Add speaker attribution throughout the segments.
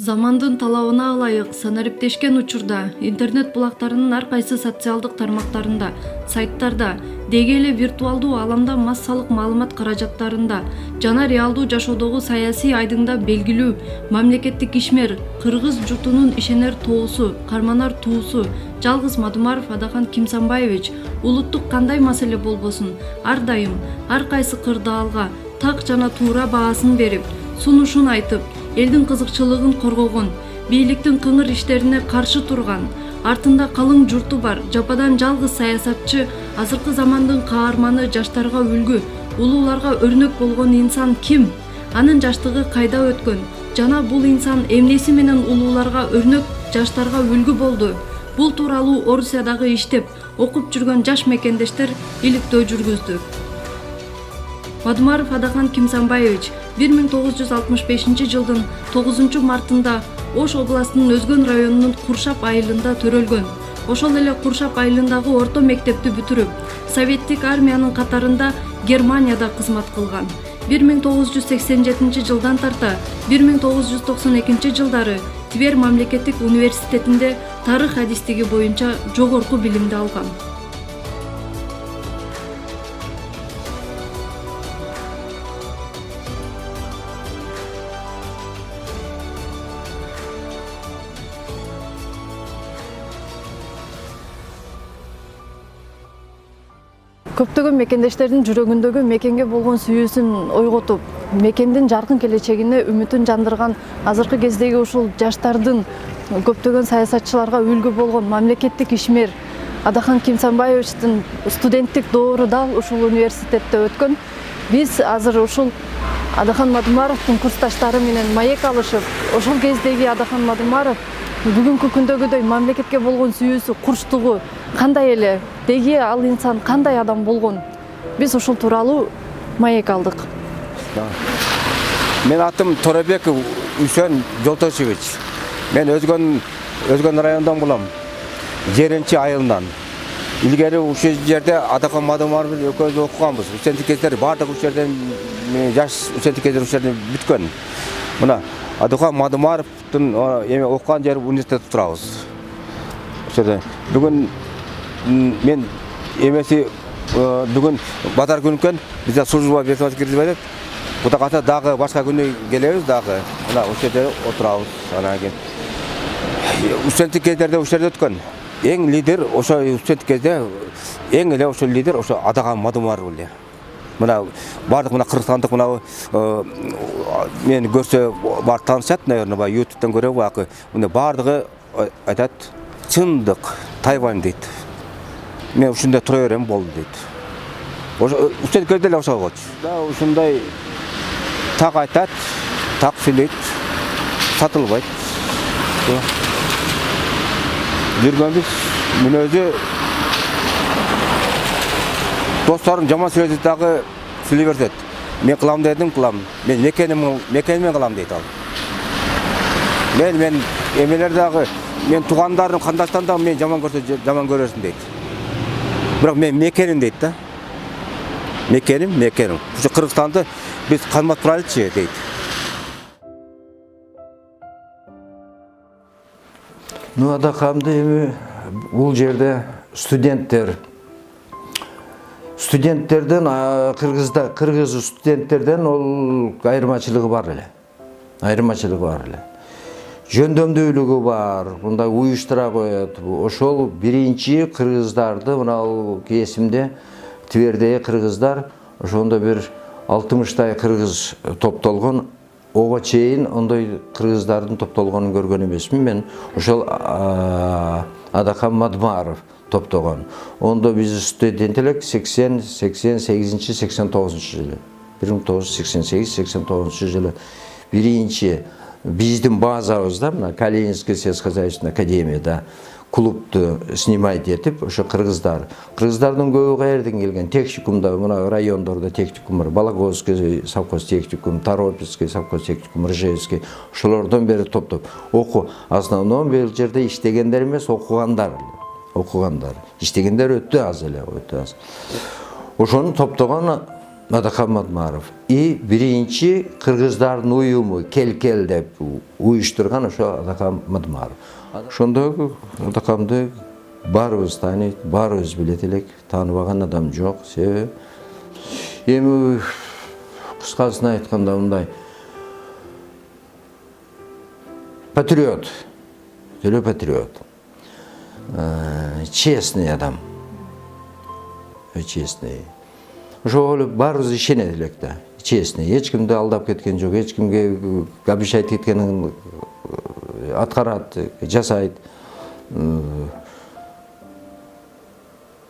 Speaker 1: Замандын талабына ылайык санариптешкен учурда интернет булактарынын ар кайсы социалдык тармактарында, сайттарда, деги эле виртуалдуу аламда массалык маалымат каражаттарында жана реалдуу жашоодогу саясий айдыңда белгилүү мамлекеттик ишмер, кыргыз журтунун ишенер тоосу, карманар туусу Жалгыз Мадумаров Адахан Кимсанбаевич улуттук кандай маселе болбосун ар дайым ар кайсы кырдаалга так жана туура баасын берип, сунушун айтып, элдин кызыкчылыгын коргогон, бийликтин кыңыр иштерине каршы турган, артында калың журту бар жападан жалгыз саясатчы, азыркы замандын каарманы, жаштарга үлгү, улууларга өрнөк болгон инсан ким? Анын жаштыгы кайда өткөн? Жана бул инсан эмнеси менен улууларга өрнөк, жаштарга үлгү болду? Бул тууралуу Орусиядагы иштеп, окуп жүргөн жаш мекендештер иликтөө жүргүздү. Мадумаров Адахан Кимсанбаевич 1965 жылдын 9 мартында Ош областынын Өзгөн районунун Куршап айылында төрөлгөн. Ошол эле Куршап айылындагы орто мектепти бүтүрүп, Советтик армиянын катарында Германияда кызмат кылган. 1987 жылдан тарта 1992 жылдары Тver мамлекеттик университетинде тарых адистиги боюнча жогорку билимди алган. Көптөгөн мекендештердин жүрөгүндөгү мекенге болгон сүйүүсүн ойготуп, мекендин жаркын келечегине үмүтүн жандырган азыркы кездеги ушул жаштардын көптөгөн саясатчыларга үлгү болгон мамлекеттик ишмер Адахан Кимсанбаевичтин студенттик доору дал ушул университетте өткөн. Биз азыр ушул Адахан Мадумаровдун курсташтары менен маек алышып, ошол кездеги Адахан Мадумаров бүгүнкү күндөгүдөй мамлекетке болгон сүйүүсү, курчтугу кандай эле, деги ал инсан кандай адам болгон, биз ушул тууралуу маек алдык.
Speaker 2: Мен атым Торобеков Үсен Жолтошевич. Мен Өзгөн районунан болом. Жеренчи айылынан. Илгери ушул жерде Адахан Мадумаров экөөбүз окуганбыз. Учентикездер бардык ушул жерден жаш учентикездер ушул жерден бүткөн. Мына Адахан Мадумаровдун эме окуган жери университетте турабыз. Бүгүн мен эмеси бүгүн базар күнү экен, бизде служба бесплатно киргизип атат. Кудай калса дагы башка күнү келебиз дагы. Мына ошол жерде отурабыз. Анан кийин студенттик кездерде ошол жерде өткөн. Эң лидер ошо студенттик кезде эң эле ошол лидер ошо Адахан Мадумаров эле. Мына бардык мына кыргызстандык мына мени көрсө бар таанышат, наверное, ба YouTube'дан көрөбү бакы. Мына бардыгы айтат, чындык Тайвань дейт. Мен ушундай тура берем болду дейт. Ошо студенттик кезде эле ошол болчу. Да ушундай так айтат, так сүйлөйт, сатылбайт. Жүргөнбүз, мен өзү досторум жаман сөйлөсөт дагы сүйлөй берет. Мен кылам дедим, кылам. Мен мекенимен кылам дейт ал. Мен эмелер дагы, мен туугандарым, кандашдан дагы мен жаман көрсө жаман көрөсүн дейт. Бирок мен мекеним дейт да. Мекеним. Ушу Кыргызстанды биз калмат турайлычы дейт.
Speaker 3: Ну, Адаханды эми бул жерде студенттерден кыргыз студенттерден ол айырмачылыгы бар эле. Жөндөмдүүлүгү бар, мындай уюштура коет. Ошол биринчи кыргыздарды мына кесимде Твердеги кыргыздар ошондо бир 60 кыргыз топтолгон. Ого чейин ондой кыргыздардын топтолгонун көргөн эмесмин. Мен ошол Адахан Мадумаров топтогон. Ондо биз студент элек 88-89 жылы. 1988-89 жылы биринчи биздин базабызда, мына Калининский сельскохозяйственный академияда клубду снимать этип, ошо кыргыздардын көбү каерден келген, техникумда, мына райондордо техникум бар, Балаковский совхоз техникум, Торопецкий совхоз техникум, Ржевский, ошолордон бери топтоп основном бул жерде иштегендер эмес, окугандар, иштегендер өтө аз эле, өтө аз. Ошону топтогон Адакан Мадмаров. И биринчи кыргыздардын уюму кел деп уюштурган ошо Адакан Мадмаров. Ошондо Адакамды баарыбыз тааныйт, баарыбыз билет элек, тааныбаган адам жок. Себеби эми кыскасын айтканда мындай патриот, деле патриот. Честный адам. Честный. Ошол баарыбыз ишенет элек да. Честный. Эч кимди алдап кеткен жок, эч кимге обещать кеткенин аткарат, жасайт.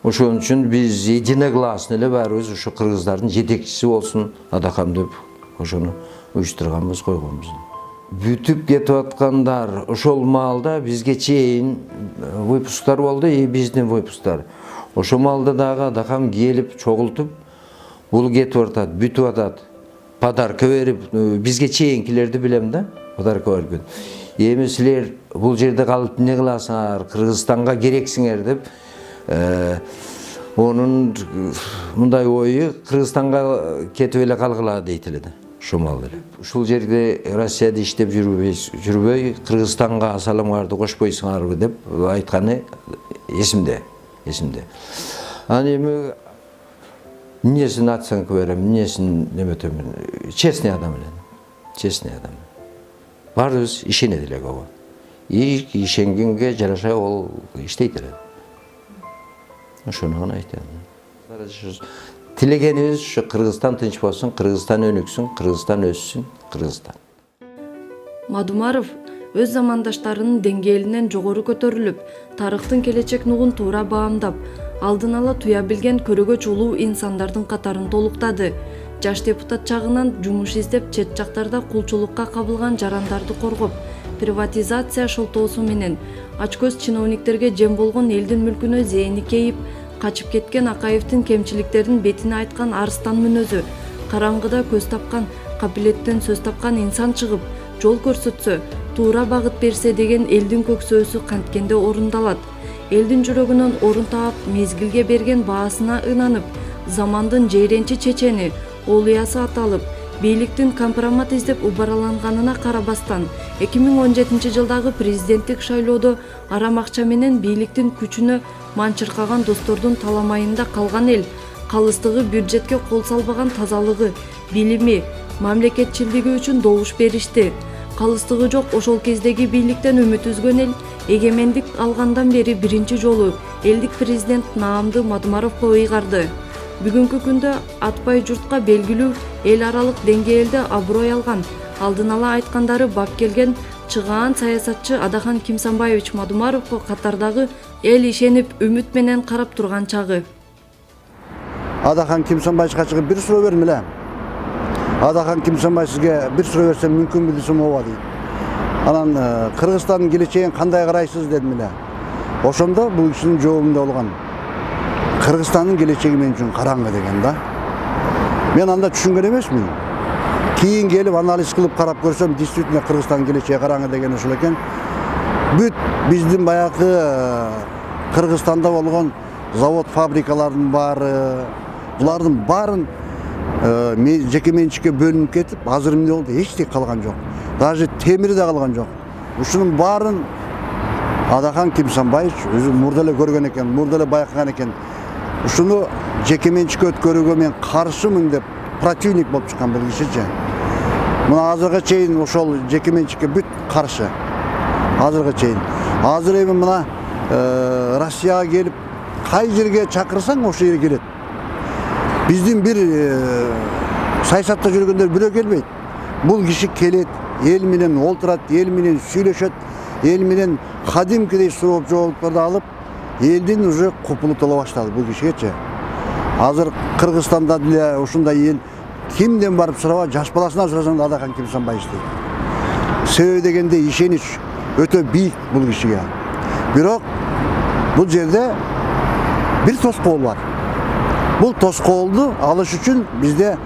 Speaker 3: Ошон үчүн биз единогласно эле баарыбыз ушу кыргыздардын жетекчиси болсун Адакам деп ошону уюштурганбыз, койгонбуз. Бүтүп кетип аткандар ошол маалда бизге чейин выпусктар болду, и биздин выпусктар. Ошол маалда дагы Адакам келип чогултуп, бул кетип атат, бүтүп атат, подарка берип, бизге чейинкилерди билем да, подарка берген. Эми силер бул жерде калып эмне кыласыңар, Кыргызстанга керексиңер деп, онун мындай ою Кыргызстанга кетип эле калгыла дейт эле да. Шумал эле. Ушул жерде Россияда иштеп жүрбөй, Кыргызстанга саламыңарды кошпойсуңарбы деп айтканы эсимде. Аны эми эмнесин оценка берем, эмнесин неметемин. Честный адам эле. Честный адам. Баарыбыз ишенет элек ого. И ишенгенге жараша ол иштейт эле. Ошону гана айтам. Тилегенибиз ушу Кыргызстан тынч болсун, Кыргызстан өнүксүн, Кыргызстан өссүн, Кыргызстан.
Speaker 1: Мадумаров өз замандаштарынын деңгээлинен жогору көтөрүлүп, тарыхтын келечек нугун туура баамдап, алдын ала туя билген көрөгөч улуу инсандардын катарын толуктады. Жаш депутат чагынан жумуш издеп, чет жактарда кулчулукка кабылган жарандарды коргоп, приватизация шолтоосу менен ачкөз чиновниктерге жем болгон элдин мүлкүнө зээни кейип, качып кеткен Акаевдин кемчиликтерин бетине айткан арыстан мүнөзү, караңгыда көз тапкан, капилеттен сөз тапкан инсан чыгып, жол көрсөтсө, туура багыт берсе деген элдин көксөөсү канткенде орундалат. Элдин жүрөгүнөн орун таап, мезгилге берген баасына ынанып, замандын жейренчи чечени, олуясы аталып, бийликтин компромат издеп убараланганына карабастан, 2017 жылдагы президенттик шайлоодо арам акча менен бийликтин күчүнө манчыркаган достордун таламайында калган эл, калыстыгы бюджетке кол салбаган тазалыгы, билими, мамлекетчилдиги үчүн добуш беришти. Калыстыгы жок ошол кездеги бийликтен үмүт үзгөн эл, эгемендик алгандан бери биринчи жолу элдик президент Наамды Мадумаровго ыйгарды. Бүгүнкү күндө атпай журтка белгилүү эл аралык деңгээлде аброй алган, алдын ала айткандары бап келген чыгаан саясатчы Адакан Кимсанбаевич Мадумаровго катардагы эл ишенип үмүт менен карап турган чагы.
Speaker 4: Адакан Кимсанбаевичка чыгып бир суроо бердим эле. Адакан Кимсанбаев сизге бир суроо берсем мүмкүнбү десем ооба дейт. Анан Кыргызстандын келечегин кандай карайсыз дедим эле. Ошондо бул кишинин жообу мындай болгон. Кыргызстандын келечеги мен үчүн караңгы деген да. Мен анда түшүнгөн эмесмин. Кийин келип анализ кылып карап көрсөм, действительно Кыргызстандын келечеги караңгы деген ошол экен. Бүт биздин баягы Кыргызстанда болгон завод, фабрикалардын баары, булардын баарын жеке менчикке бөлүнүп кетип, азыр эмне болду? Эчтеке калган жок. Даже темири да калган жок. Ушунун баарын Адакан Кимсанбаевич өзү мурда эле көргөн экен, мурда эле байкаган экен. Ушуну жеке менчикке өткөрүүгө мен каршымын деп противник болуп чыккан бул кишичи. Мына азырга чейин ошол жеке менчикке бүт каршы. Азырга чейин. Азыр эми мына Россияга келип, кай жерге чакырсаң ошол жерге келет. Биздин бир саясатта жүргөндөр бирөө келбейт. Бул киши келет, эл менен олтурат, эл менен сүйлөшөт, эл менен кадимкидей сурооп жоопторду алып, элдин уже купулу тола баштады бул кишигечи. Азыр Кыргызстанда деле ушундай эл кимден барып сураба, жаш баласынан сурасаң да Адакан Кимсанбаевич дейт. Себеби дегенде ишенич өтө бийик бул кишиге. Бирок Бұл жерде bir тоскоол бар. Бұл тоскоолду алыш үчүн бизде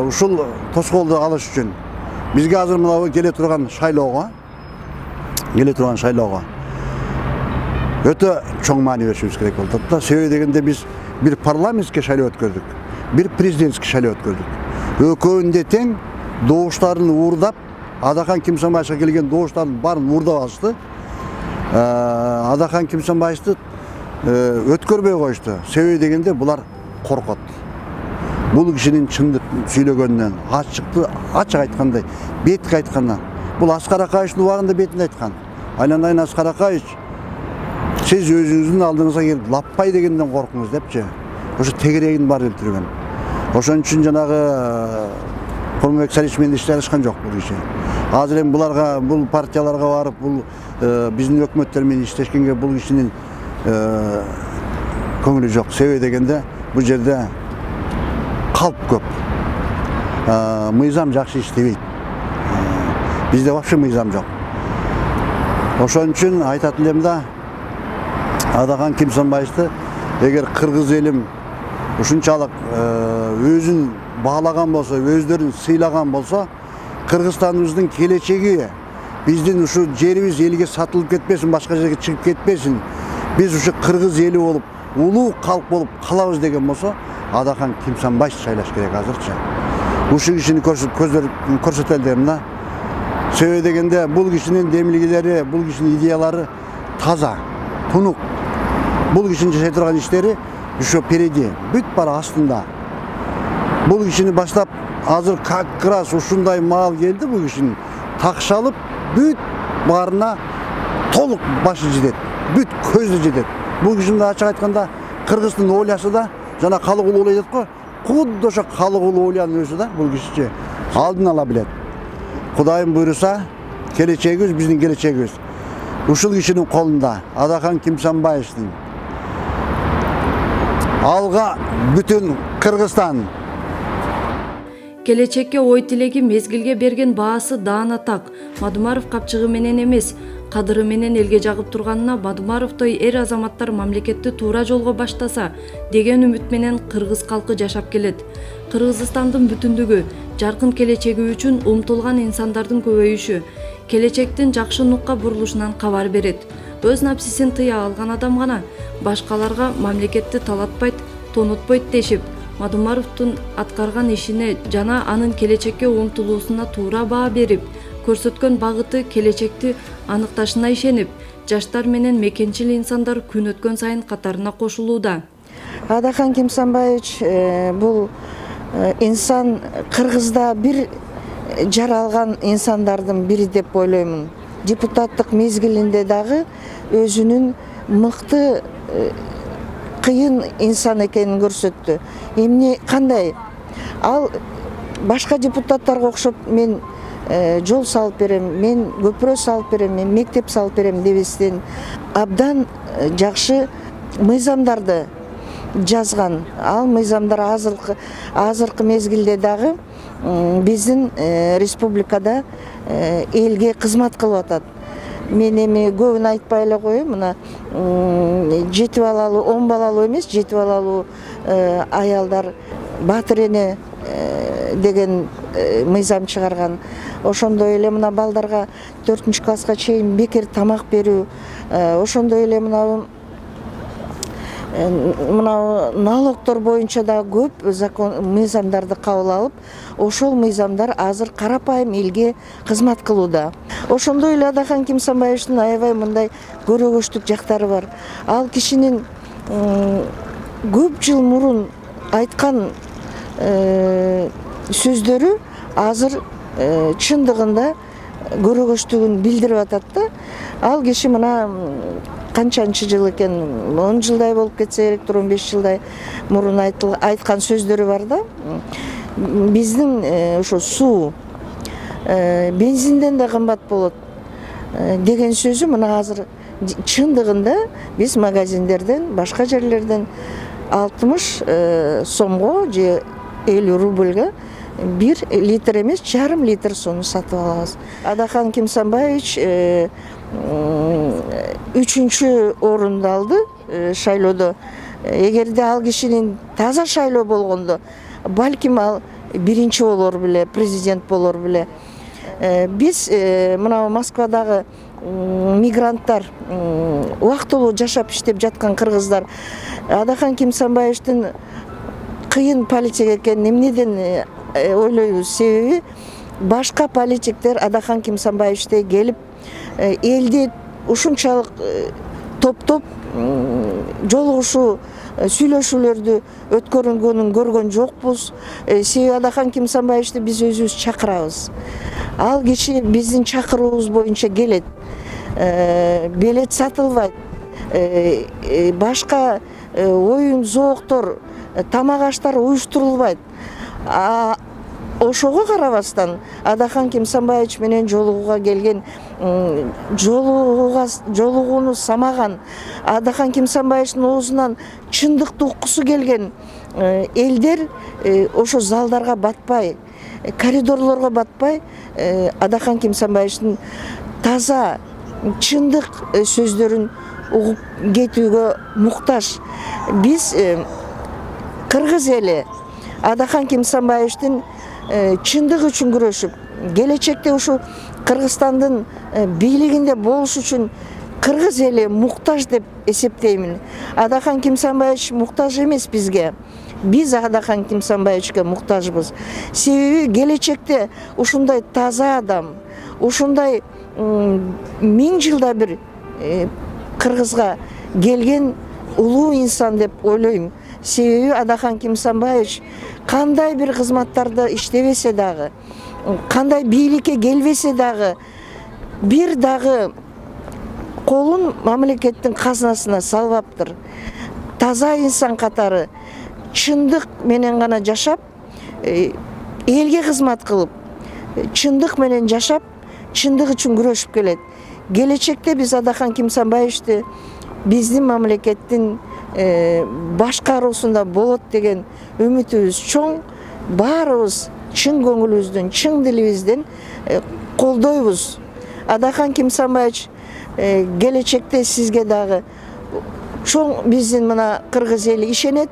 Speaker 4: ушул тоскоолду алыш үчүн бизге азыр мына келе турган шайлоого өтө чоң маани беришибиз керек болуп атат да. Себеби дегенде биз бир парламентский шайлоо өткөрдүк, бир президентский шайлоо өткөрдүк. Экөөнүн тең добуштарын уурдап, Адахан Кимсанбаевичке келген добуштардын баарын уурдап алышты. Адахан Кимсанбаевичти өткөрбөй коюшту. Себеби дегенде булар коркот. Бул кишинин чындык сүйлөгөнүнөн, ачык айткандай, бетик айткандан. Бул Аскар Акаевичтин убагында бетинде айткан. Айланайын Аскар Акаевич, сиз өзүңүздүн алдыңызга келип лаппай дегенден коркуңуз депчи. Ошо тегерегин бар келтирген. Ошон үчүн жанагы Курманбек Салич менен иштей алышкан жок бул киши. Азыр эми буларга, бул партияларга барып, бул биздин өкмөттөр менен иштешкенге бул кишинин көңүлү жок. Себеби дегенде бул жерде калп көп. Мыйзам жакшы иштебейт. Бизде вообще мыйзам жок. Ошон үчүн айтатын элем да, Адахан Кимсанбаевичти эгер кыргыз элим ушунчалык өзүн баалаган болсо, өздөрүн сыйлаган болсо, Кыргызстаныбыздын келечеги, биздин ушу жерибиз элге сатылып кетпесин, башка жерге чыгып кетпесин. Биз ушу кыргыз эли болуп, улуу калк болуп калабыз деген болсо, Адахан Кимсанбаевич шайлаш керек азырчы. Ушу кишини көрсөтөлү дейм да. Себеби дегенде бул кишинин демилгилери, бул кишинин идеялары таза, тунук. Бул кишинин жашай турган иштери ушу переди, бүт бар астында. Бул кишини баштап азыр как раз ушундай маал келди, бул кишинин такшалып, бүт баарына толук башы жетет, бүт көзү жетет. Бул кишинин ачык айтканда Кыргыздын ойлоосу да, жана калык улуу ойлойт го, кудда ошо калык улуу ойлонуп өзү да, бул кишичи алдын ала билет. Кудайым буйруса, келечегибиз биздин келечегибиз. Ушул кишинин колунда, Адахан Кимсанбаевичтин. Алга бүтүн Кыргызстан.
Speaker 1: Келечекке ой тилеги мезгилге берген баасы даана так. Мадумаров капчыгы менен эмес, кадыры менен элге жагып турганына Мадумаровдой эр азаматтар мамлекетти туура жолго баштаса деген үмүт менен кыргыз калкы жашап келет. Кыргызстандын бүтүндүгү, жаркын келечеги үчүн умтулган инсандардын көбөйүшү келечектин жакшы нукка бурулушунан кабар берет. Өз напсисин тыя алган адам гана башкаларга мамлекетти талатпайт, тонутпойт дешип, Мадумаровдун аткарган ишине жана анын келечекке умтулуусуна туура баа берип, көрсөткөн багыты келечекти аныкташына ишенип, жаштар менен мекенчил инсандар күн өткөн сайын катарына кошулууда.
Speaker 5: Адахан Кимсанбаевич бул инсан Кыргызда бир жаралган инсандардын бири деп ойлоймун. Депутаттык мезгилинде дагы өзүнүн мыкты кыйын инсан экенин көрсөттү. Эмне кандай? Ал башка депутаттарга окшоп мен жол салып берем, мен көпүрө салып берем, мен мектеп салып берем дебестен абдан жакшы мыйзамдарды жазган. Ал мыйзамдар азыркы мезгилде дагы биздин республикада элге кызмат кылып атат. Мен эми көбүн айтпай эле коеюн, мына 7 балалуу, 10 балалуу эмес, 7 балалуу аялдар Батыр эне деген мыйзам чыгарган. Ошондой эле мына балдарга 4-класска чейин бекер тамак берүү, ошондой эле мына налогдор боюнча да көп закон мыйзамдарды кабыл алып, ошол мыйзамдар азыр карапайым элге кызмат кылууда. Ошондой эле Адахан Кимсанбаевичтин аябай мындай көрөгөчтүк жактары бар. Ал кишинин көп жыл мурун айткан сөздөрү азыр чындыгында көрөгөчтүгүн билдирип атат да. Ал киши мына канчанчы жыл экен, 10 жылдай болуп кетсе керек, 15 жылдай мурун айткан сөздөрү бар да. Биздин ошо суу бензинден да кымбат болот деген сөзү мына азыр чындыгында биз магазиндерден, башка жерлерден 60 сомго же 50 рубльга 1 литр эмес, жарым литр сууну сатып алабыз. Адахан Кимсанбаевич 3-чү орунду алды шайлоодо. Эгерде ал кишинин таза шайлоо болгондо, балким ал 1-чи болор беле, президент болор беле. Биз мына Москвадагы мигранттар, убактылуу жашап иштеп жаткан кыргыздар Адахан Кимсанбаевдин кыйын политик экенин эмнеден ойлойбуз? Себеби башка политиктер Адахан Кимсанбаевдей келип элди ушунчалык топтоп жолугушуу, сүйлөшүүлөрдү өткөрүнгөнүн көргөн жокпуз. Себеби Адахан Кимсанбаевди биз өзүбүз чакырабыз. Ал киши биздин чакыруубуз боюнча келет. Билет сатылбайт. Башка оюн зооктор, тамак аштар уюштурулбайт. Ошого карабастан Адахан Кимсанбаевич менен жолугууга келген, жолугууну самаган, Адахан Кимсанбаевичтин оозунан чындыкты уккусу келген элдер ошо залдарга батпай, коридорлорго батпай, Адахан Кимсанбаевичтин таза, чындык сөздөрүн угуп кетүүгө муктаж. Биз кыргыз эли Адахан Кимсанбаевичтин чындык үчүн күрөшүп, келечекте ушу Кыргызстандын бийлигинде болуш үчүн кыргыз эли муктаж деп эсептеймин. Адахан Кимсанбаевич муктаж эмес бизге. Биз Адахан Кимсанбаевичке муктажбыз. Себеби келечекте ушундай таза адам, ушундай 1000 жылда бир Кыргызга келген улуу инсан деп ойлойм. Себеби Адахан Кимсанбаевич кандай бир кызматтарды иштебесе дагы, кандай бийликке келбесе дагы, бир дагы колун мамлекеттин казынасына салбаптыр. Таза инсан катары чындык менен гана жашап, элге кызмат кылып, чындык менен жашап, чындык үчүн күрөшүп келет. Келечекте биз Адахан Кимсанбаевичти биздин мамлекеттин башкаруусунда болот деген үмүтүбүз чоң. Баарыбыз чын көңүлүбүздөн, чын дилибизден колдойбуз. Адахан Кимсанбаевич келечекте сизге дагы чоң биздин мына кыргыз эли ишенет.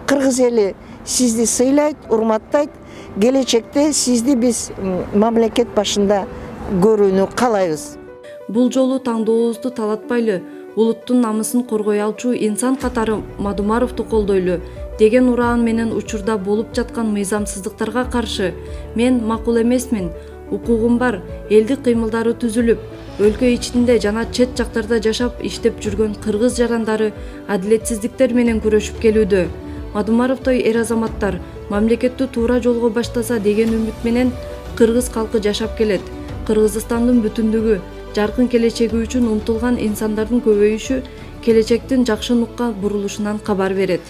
Speaker 5: Кыргыз эли сизди сыйлайт, урматтайт. Келечекте сизди биз мамлекет башында көрүүнү каалайбыз.
Speaker 1: Бул жолу таңдообузду талатпайлы, улуттун намысын коргой алчу инсан катары Мадумаровду колдойлу деген ураан менен учурда болуп жаткан мыйзамсыздыктарга каршы мен макул эмесмин. Укугум бар, элдик кыймылдары түзүлүп, өлкө ичинде жана чет жактарда жашап иштеп жүргөн кыргыз жарандары адилетсиздиктер менен күрөшүп келүүдө. Мадумаровдой эр азаматтар мамлекетти туура жолго баштаса деген үмүт менен кыргыз калкы жашап келет. Кыргызстандын бүтүндүгү, жаркын келечеги үчүн умтулган инсандардын көбөйүшү келечектин жакшы нукка бурулушунан кабар берет.